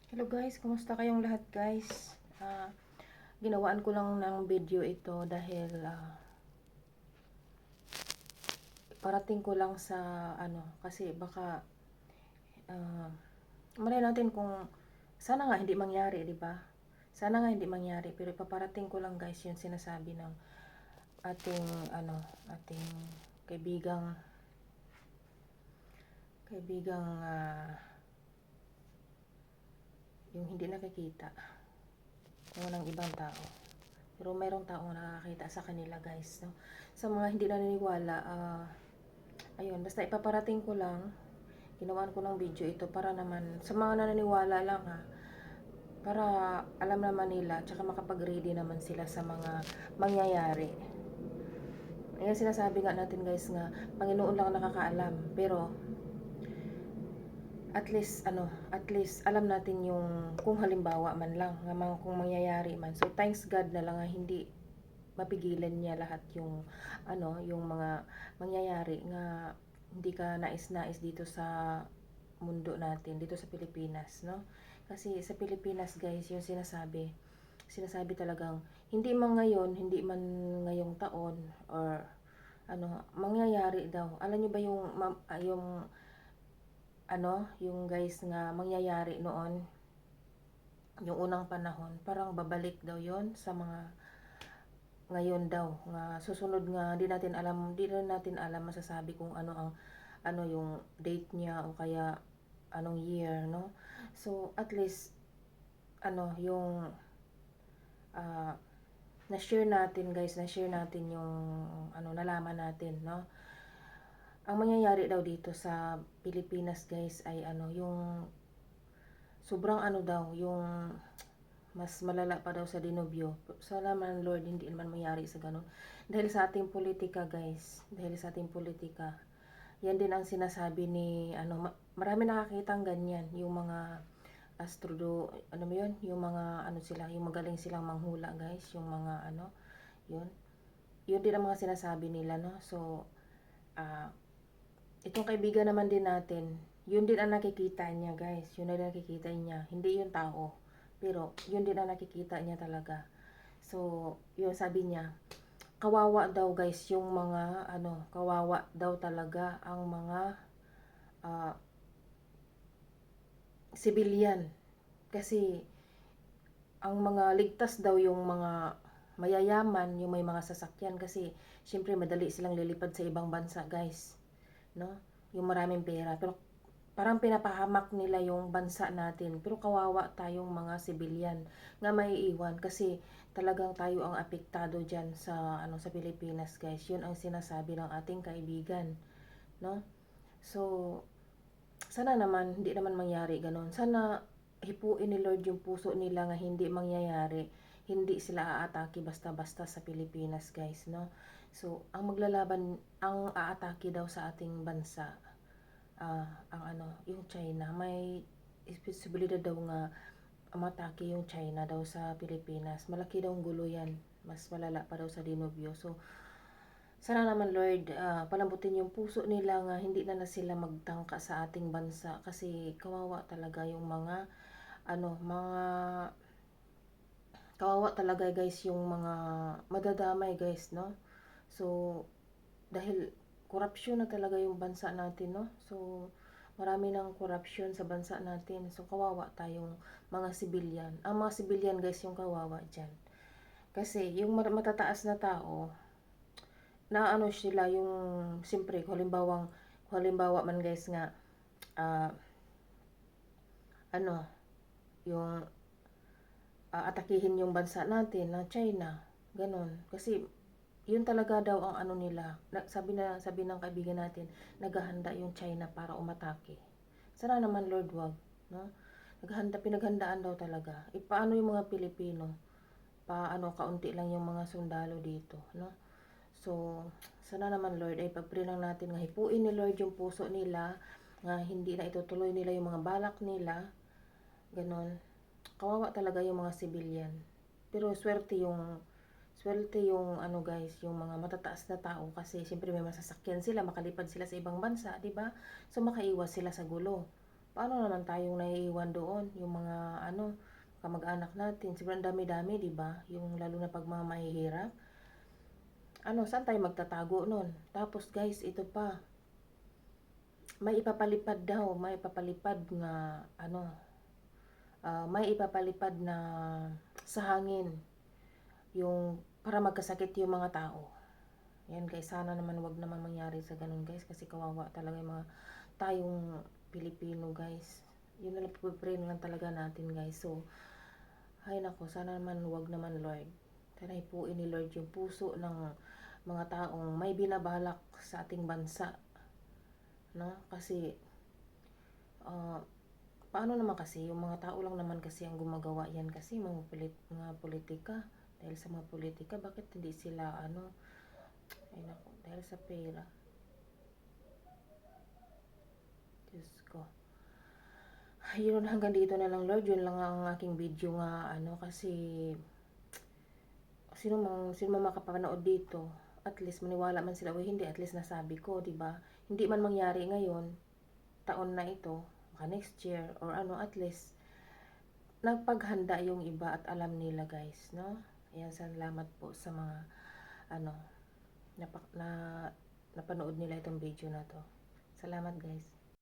Hello guys, kumusta kayong lahat guys? Ginawaan ko lang ng video ito dahil parating ko lang sa kasi baka malay natin kung sana nga hindi mangyari, di ba? Sana nga hindi mangyari, pero ipaparating ko lang guys yung sinasabi ng ating ating kaibigang kaibigang yung hindi nakikita ng ibang tao. Pero mayroong taong nakakita sa kanila guys, no? Sa mga hindi naniniwala, ayun, basta ipaparating ko lang, ginawan ko ng video ito para naman, sa mga naniniwala lang para alam naman nila, tsaka makapag-ready naman sila sa mga mangyayari. Ayan, sinasabi nga natin guys nga, Panginoon lang nakakaalam, pero at least alam natin yung kung halimbawa man lang kung mangyayari man. So thanks God na lang hindi mapigilan niya lahat yung yung mga mangyayari nga hindi ka nais-nais dito sa mundo natin, dito sa Pilipinas, no? Kasi sa Pilipinas guys, yung sinasabi talagang hindi man ngayon, hindi man ngayong taon or mangyayari daw. Alam niyo ba yung guys nga mangyayari noon, yung unang panahon, parang babalik daw yon sa mga ngayon daw, nga susunod nga, di rin natin alam masasabi kung ano yung date niya o kaya anong year, no? So at least yung uh, na-share natin guys, na-share natin yung nalaman natin, no? Ang mangyayari daw dito sa Pilipinas guys ay yung sobrang daw, yung mas malala pa daw sa dinubyo. Salamat Lord, hindi naman mangyari sa ganun. Dahil sa ating politika guys, dahil sa ating politika, yan din ang sinasabi ni, marami nakakita ang ganyan, yung mga astrodo, mo yun, yung mga sila, yung magaling silang manghula guys, yung mga yun. Yun din ang mga sinasabi nila, no? So, itong kaibigan naman din natin, yun din ang nakikita niya guys, yun din ang nakikita niya, hindi yung tao, pero yun din ang nakikita niya talaga. So yun, sabi niya, kawawa daw guys yung mga kawawa daw talaga ang mga uh, civilian, kasi ang mga ligtas daw yung mga mayayaman, yung may mga sasakyan, kasi syempre madali silang lilipad sa ibang bansa guys, no? Yung maraming pera, pero parang pinapahamak nila yung bansa natin, pero kawawa tayong mga civilian nga maiiwan, kasi talagang tayo ang apektado diyan sa sa Pilipinas guys. Yun ang sinasabi ng ating kaibigan, no? So sana naman hindi naman mangyari ganun. Sana hipuin ni Lord yung puso nila nga hindi mangyayari, hindi sila aatake basta-basta sa Pilipinas guys, no? So ang maglalaban, ang aatake daw sa ating bansa, ang yung China. May posibilidad daw nga matake yung China daw sa Pilipinas. Malaki daw ang gulo yan, mas malala pa daw sa dinobyo. So sana naman Lord, palambutin yung puso nila nga hindi na sila magtangka sa ating bansa, kasi kawawa talaga yung mga mga kawawa talaga guys yung mga madadamay guys, no? So dahil korupsyon na talaga yung bansa natin, no? So marami ng korupsyon sa bansa natin, so kawawa tayong mga civilian. Ang mga civilian guys yung kawawa dyan, kasi yung matataas na tao na sila yung siyempre kung halimbawa man guys nga uh, yung atakihin yung bansa natin na China, ganun. Kasi yun talaga daw ang nila, sabi ng kaibigan natin, naghahanda yung China para umatake. Sana naman Lord, wag, no? Pinaghandaan daw talaga. Paano yung mga Pilipino? Kaunti lang yung mga sundalo dito, no? So sana naman Lord, ay pagpray lang natin nga hipuin ni Lord yung puso nila, nga hindi na itutuloy nila yung mga balak nila, ganon. Kawawa talaga yung mga civilian, pero swerte yung guys, yung mga matataas na tao, kasi siyempre may masasakyan sila, makalipad sila sa ibang bansa, di ba? So makaiwas sila sa gulo. paano naman tayong naiiwan doon, yung mga kamag-anak natin, sobrang dami-dami, 'di ba? Yung lalo na pag mga mahihirap. Saan tayo magtatago nun? Tapos guys, ito pa, may ipapalipad na may ipapalipad na sa hangin yung para magkasakit yung mga tao. Yan guys, sana naman wag naman mangyari sa ganun guys, kasi kawawa talaga yung mga tayong Pilipino guys. Yun na lang, pray na lang talaga natin guys. So, ay nako, sana naman wag naman Lord. Sana ipuin ni Lord yung puso ng mga taong may binabalak sa ating bansa, no? Kasi paano naman kasi yung mga tao lang naman kasi ang gumagawa yan, kasi mga politika. Dahil sa mga politika, bakit hindi sila ay nako, dahil sa pera. Diyos ko. Yun, hanggang dito na lang Lord. Yun lang ang aking video nga kasi sino man makapanood dito, at least maniwala man sila o hindi, at least nasabi ko, 'di ba? Hindi man mangyari ngayon, taon na ito, baka next year or at least nagpaghanda yung iba at alam nila guys, no? Ayan, salamat po sa mga ano, na napanood nila itong video na to. Salamat guys.